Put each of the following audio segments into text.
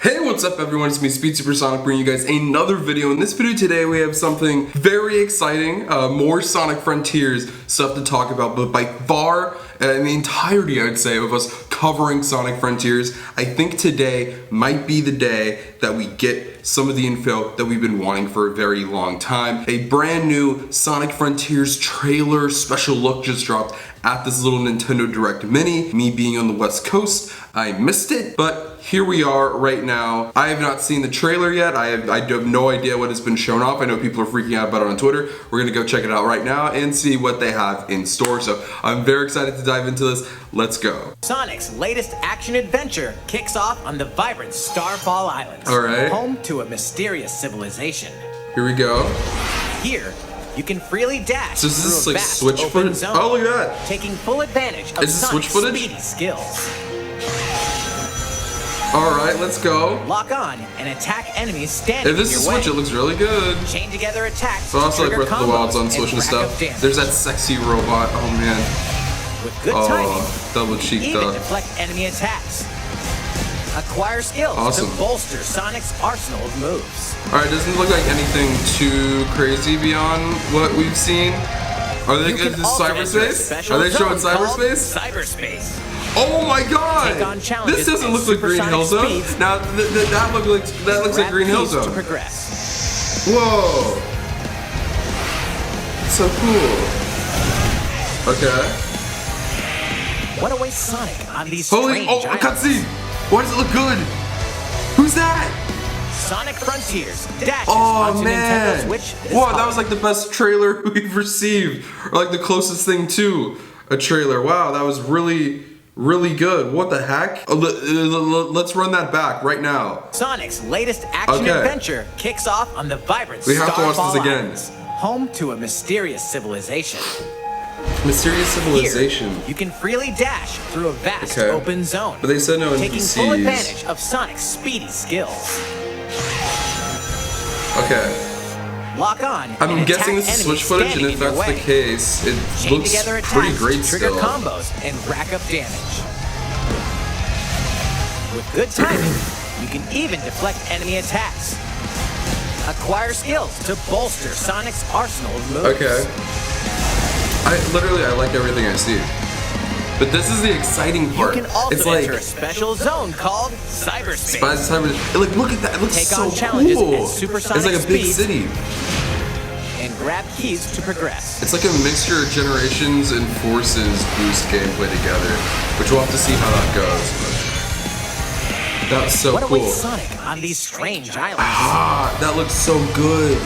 Hey, what's up everyone, it's me, SpeedSuperSonic, bringing you guys another video. In this video today we have something very exciting, more Sonic Frontiers stuff to talk about, but by far, in the entirety I'd say, of us covering Sonic Frontiers, I think today might be the day that we get some of the info that we've been wanting for a very long time. A brand new Sonic Frontiers trailer special look just dropped at this little Nintendo Direct Mini. Me being on the West Coast, I missed it, but here we are right now. I have not seen the trailer yet. I have no idea what has been shown off. I know people are freaking out about it on Twitter. We're gonna go check it out right now and see what they have in store. So I'm very excited to dive into this. Let's go. Sonic's latest action adventure kicks off on the vibrant Starfall Islands, All right. home to a mysterious civilization. Here we go. Here, you can freely dash So is this through a like vast switch open footage? zone, Oh, look at that. taking full advantage of Is this switch Sonic's footage? speedy skills. All right, let's go. Lock on and attack enemies standing If this in is your Switch, way. it looks really good. Chain together attacks But also to like trigger Breath of the Wild's on combos Switch and rack up stuff. damage. There's that sexy robot. Oh man. With good timing, Oh, double cheek even though. deflect enemy attacks. Acquire skills Awesome. to bolster Sonic's arsenal of moves. All right, doesn't look like anything too crazy beyond what we've seen. Are they? You can Is this also enter a Cyberspace? special Are they showing zone called Cyberspace? Cyberspace. Oh my Take on God! challenges This doesn't and look like Green supersonic Hill Zone. speeds. Now that looks like Grab Green Hill keys to Zone. progress. Whoa! So cool. Okay. What awaits Sonic on these Holy! strange Oh, a islands? cutscene! Why does it look good? Who's that? Sonic Frontiers dashes Oh onto Nintendo man! Switch this Whoa, that holiday. was like the best trailer we've received, or like the closest thing to a trailer. Wow, that was really good. What the heck? Let's run that back right now. Sonic's latest action Okay. adventure kicks off on the vibrant We have to watch Starfall this again. Islands, home to a mysterious civilization. Mysterious civilization. Here, you can freely dash through a vast Okay. open zone, But they said no taking full NPCs. advantage of Sonic's speedy skills. Okay. Lock on. I'm and guessing attack this is enemies Switch footage, and standing if in your that's the way. case, it Chain looks together attacks pretty great to trigger still. combos and rack up damage. With good timing, you can even deflect enemy attacks. Acquire skills to bolster Sonic's arsenal of moves. Okay. I like everything I see. But this is the exciting You part. can also It's like enter a special zone called Cyberspace. Like, look at that. It looks Take so on challenges cool. and supersonic It's like a big speeds. city. And grab keys to progress. It's like a mixture of Generations and Forces boost gameplay together, which we'll have to see how that goes. But that's so What cool. awaits Sonic on these strange islands? Ah, that looks so good.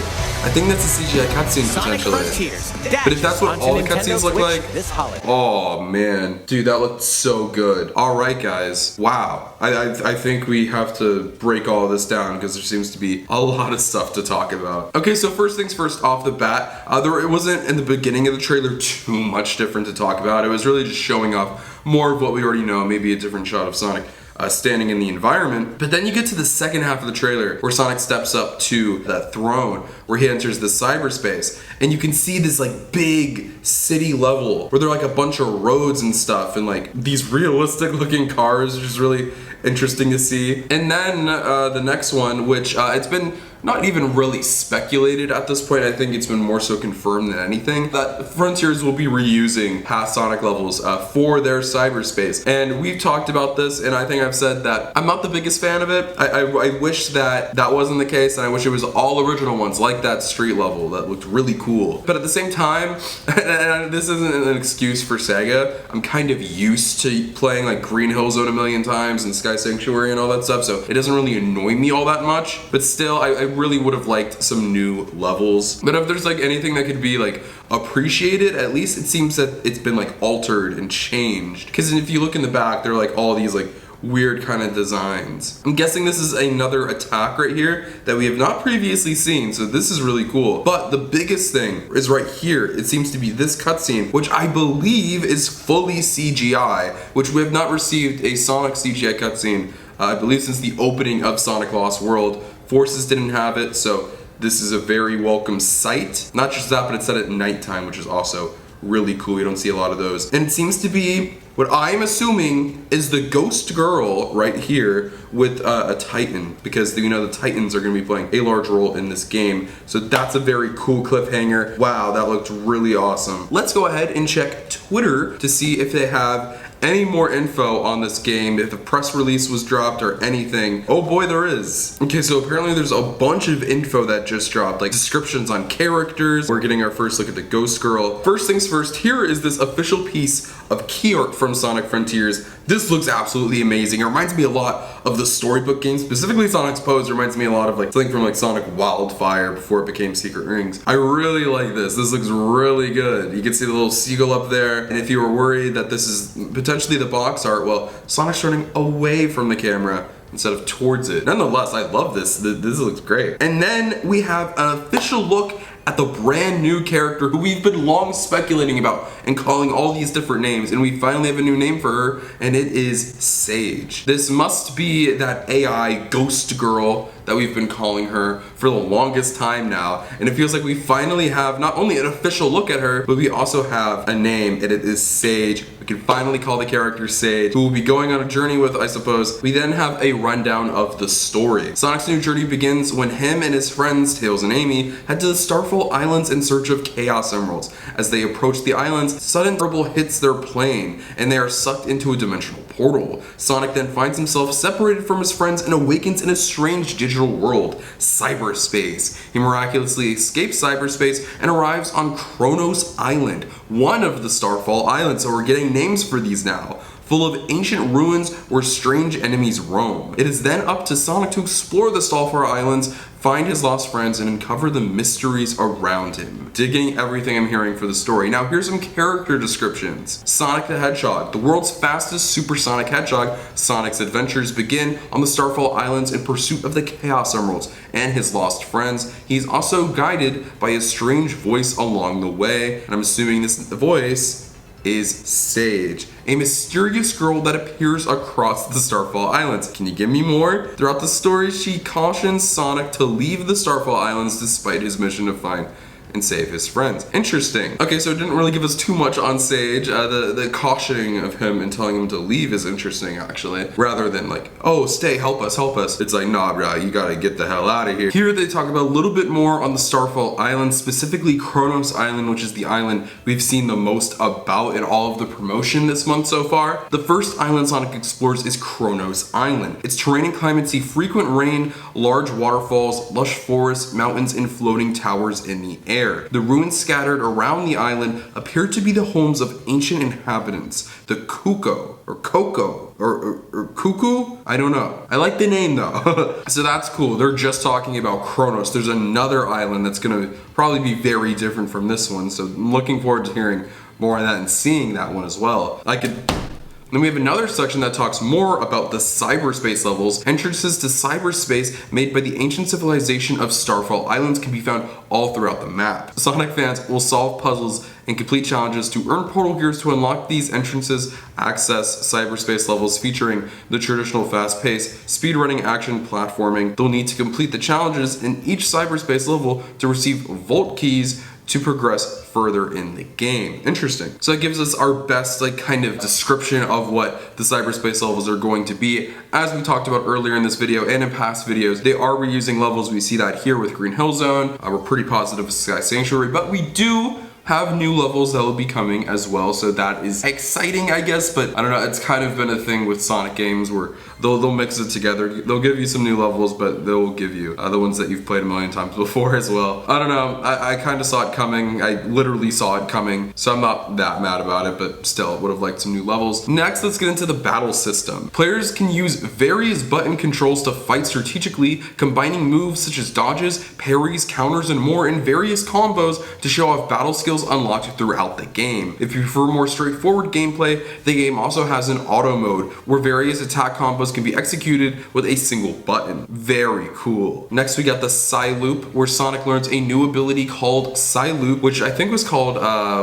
I think that's a CGI cutscene Sonic potentially. Frontiers But if that's what dashes all the onto cutscenes Nintendo look Switch like, this holiday. oh man, dude, that looked so good. All right, guys, wow. I think we have to break all of this down because there seems to be a lot of stuff to talk about. Okay, so first things first, off the bat, it wasn't in the beginning of the trailer too much different to talk about. It was really just showing off more of what we already know, maybe a different shot of Sonic standing in the environment. But then you get to the second half of the trailer where Sonic steps up to that throne where he enters the cyberspace, and you can see this like big city level where there are like a bunch of roads and stuff and like these realistic looking cars, which is really interesting to see. And then the next one, which it's been not even really speculated at this point, I think it's been more so confirmed than anything, that Frontiers will be reusing past Sonic levels for their cyberspace. And we've talked about this, and I think I've said that I'm not the biggest fan of it. I wish that wasn't the case, and I wish it was all original ones, like that street level that looked really cool. But at the same time, and this isn't an excuse for Sega, I'm kind of used to playing like Green Hill Zone a million times and Sky Sanctuary and all that stuff, so it doesn't really annoy me all that much. But still, I really would have liked some new levels. But if there's like anything that could be like appreciated, at least it seems that it's been like altered and changed. Because if you look in the back, there are like all these like weird kind of designs. I'm guessing this is another attack right here that we have not previously seen, so this is really cool. But the biggest thing is right here. It seems to be this cutscene, which I believe is fully CGI, which we have not received a Sonic CGI cutscene, I believe, since the opening of Sonic Lost World. Forces didn't have it, so this is a very welcome sight. Not just that, but it's set at nighttime, which is also really cool. You don't see a lot of those. And it seems to be what I'm assuming is the ghost girl right here with a Titan, because you know the Titans are going to be playing a large role in this game. So that's a very cool cliffhanger. Wow, that looked really awesome. Let's go ahead and check Twitter to see if they have any more info on this game, if the press release was dropped or anything. Oh boy, there is. Okay, so apparently there's a bunch of info that just dropped, like descriptions on characters. We're getting our first look at the Ghost Girl. First things first, here is this official piece of key art from Sonic Frontiers. This looks absolutely amazing. It reminds me a lot of the storybook game, specifically Sonic's Pose. Reminds me a lot of like something from like Sonic Wildfire before it became Secret Rings. I really like this. This looks really good. You can see the little seagull up there. And if you were worried that this is potentially the box art, well, Sonic's turning away from the camera instead of towards it. Nonetheless, I love this. This looks great. And then we have an official look at the brand new character who we've been long speculating about and calling all these different names, and we finally have a new name for her, and it is Sage. This must be that AI ghost girl that we've been calling her for the longest time now, and it feels like we finally have not only an official look at her, but we also have a name, and it is Sage. We can finally call the character Sage, who we'll be going on a journey with, I suppose. We then have a rundown of the story. Sonic's new journey begins when him and his friends, Tails and Amy, head to the Starfall Islands in search of Chaos Emeralds. As they approach the islands, sudden trouble hits their plane, and they are sucked into a dimensional portal. Sonic then finds himself separated from his friends and awakens in a strange digital world, Cyberspace. He miraculously escapes cyberspace and arrives on Kronos Island, one of the Starfall Islands, so we're getting names for these now, full of ancient ruins where strange enemies roam. It is then up to Sonic to explore the Starfall Islands, find his lost friends, and uncover the mysteries around him. Digging everything I'm hearing for the story. Now here's some character descriptions. Sonic the Hedgehog, the world's fastest supersonic hedgehog. Sonic's adventures begin on the Starfall Islands in pursuit of the Chaos Emeralds and his lost friends. He's also guided by a strange voice along the way, and I'm assuming this voice is Sage, a mysterious girl that appears across the Starfall Islands. Can you give me more? Throughout the story, she cautions Sonic to leave the Starfall Islands despite his mission to find and save his friends. Interesting. Okay, so it didn't really give us too much on Sage. The cautioning of him and telling him to leave is interesting, actually. Rather than like, oh, stay, help us, help us. It's like, nah, bro, you gotta get the hell out of here. Here they talk about a little bit more on the Starfall Island, specifically Kronos Island, which is the island we've seen the most about in all of the promotion this month so far. The first island Sonic explores is Kronos Island. Its terrain and climate see frequent rain, large waterfalls, lush forests, mountains, and floating towers in the air. The ruins scattered around the island appear to be the homes of ancient inhabitants, the Cuckoo, or Coco, or Cuckoo? I don't know. I like the name though. So that's cool. They're just talking about Kronos. There's another island that's gonna probably be very different from this one, so I'm looking forward to hearing more on that and seeing that one as well. Then we have another section that talks more about the cyberspace levels. Entrances to cyberspace made by the ancient civilization of Starfall Islands can be found all throughout the map. Sonic fans will solve puzzles and complete challenges to earn portal gears to unlock these entrances, access cyberspace levels featuring the traditional fast-paced, speedrunning action platforming. They'll need to complete the challenges in each cyberspace level to receive vault keys to progress further in the game. Interesting. So that gives us our best kind of description of what the cyberspace levels are going to be. As we talked about earlier in this video and in past videos, they are reusing levels. We see that here with Green Hill Zone. We're pretty positive with Sky Sanctuary, but we do have new levels that will be coming as well, so that is exciting, I guess. But I don't know, it's kind of been a thing with Sonic games where they'll mix it together. They'll give you some new levels, but they'll give you the ones that you've played a million times before as well. I don't know, I kind of saw it coming. I literally saw it coming, so I'm not that mad about it, but still would have liked some new levels. Next, let's get into the battle system. Players can use various button controls to fight strategically, combining moves such as dodges, parries, counters, and more in various combos to show off battle skills unlocked throughout the game. If you prefer more straightforward gameplay, the game also has an auto mode where various attack combos can be executed with a single button. Very cool. Next we got the Psy Loop, where Sonic learns a new ability called Psy Loop, which I think was called,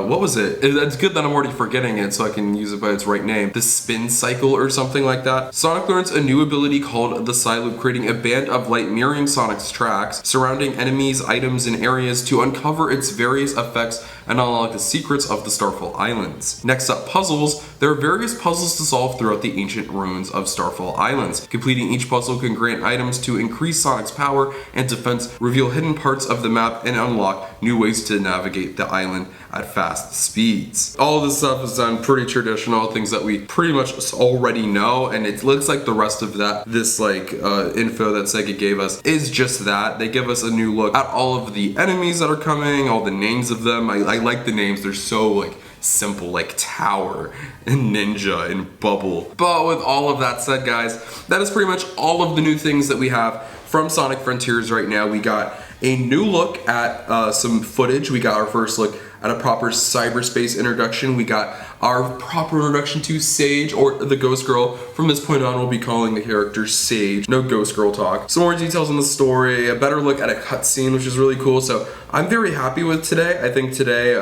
what was it? It's good that I'm already forgetting it so I can use it by its right name. The Spin Cycle or something like that. Sonic learns a new ability called the Psy Loop, creating a band of light mirroring Sonic's tracks, surrounding enemies, items, and areas to uncover its various effects and unlock the secrets of the Starfall Islands. Next up, puzzles. There are various puzzles to solve throughout the ancient ruins of Starfall Islands. Completing each puzzle can grant items to increase Sonic's power and defense, reveal hidden parts of the map, and unlock new ways to navigate the island at fast speeds. All this stuff is done pretty traditional, things that we pretty much already know, and it looks like the rest of this info that Sega gave us is just that. They give us a new look at all of the enemies that are coming, all the names of them. I like the names, they're so simple, like Tower and Ninja and Bubble. But with all of that said, guys, that is pretty much all of the new things that we have from Sonic Frontiers right now. We got a new look at some footage. We got our first look at a proper cyberspace introduction. We got our proper introduction to Sage, or the Ghost Girl. From this point on, we'll be calling the character Sage. No Ghost Girl talk. Some more details on the story, a better look at a cutscene, which is really cool. So I'm very happy with today. I think today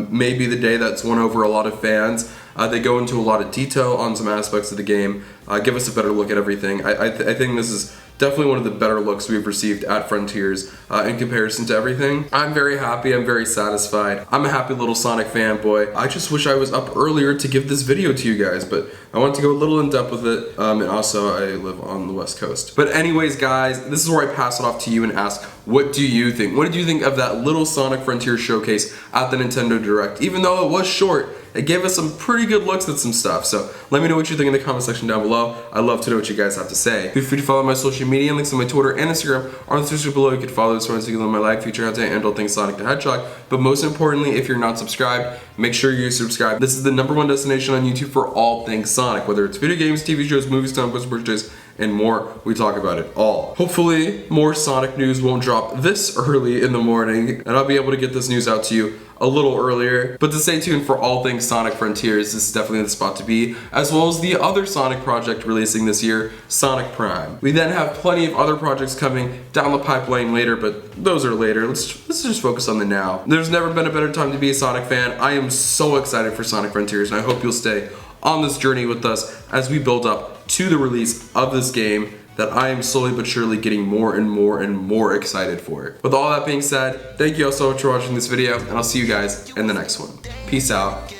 may be the day that's won over a lot of fans. They go into a lot of detail on some aspects of the game, give us a better look at everything. I think this is definitely one of the better looks we've received at Frontiers in comparison to everything. I'm very happy, I'm very satisfied. I'm a happy little Sonic fanboy. I just wish I was up earlier to give this video to you guys, but I want to go a little in depth with it, and also I live on the West Coast. But anyways, guys, this is where I pass it off to you and ask, what do you think? What did you think of that little Sonic Frontier showcase at the Nintendo Direct? Even though it was short, it gave us some pretty good looks at some stuff. So let me know what you think in the comment section down below. I'd love to know what you guys have to say. Feel free to follow my social media, links on my Twitter and Instagram are in the description below. You can follow this one to my live future content and all things Sonic the Hedgehog. But most importantly, if you're not subscribed, make sure you subscribe. This is the #1 destination on YouTube for all things Sonic, whether it's video games, TV shows, movies, comic books, birthdays, and more. We talk about it all. Hopefully, more Sonic news won't drop this early in the morning, and I'll be able to get this news out to you a little earlier. But to stay tuned for all things Sonic Frontiers, this is definitely the spot to be, as well as the other Sonic project releasing this year, Sonic Prime. We then have plenty of other projects coming down the pipeline later, but those are later. Let's just focus on the now. There's never been a better time to be a Sonic fan. I am so excited for Sonic Frontiers, and I hope you'll stay on this journey with us as we build up to the release of this game that I am slowly but surely getting more and more and more excited for. With all that being said, thank you all so much for watching this video, and I'll see you guys in the next one. Peace out.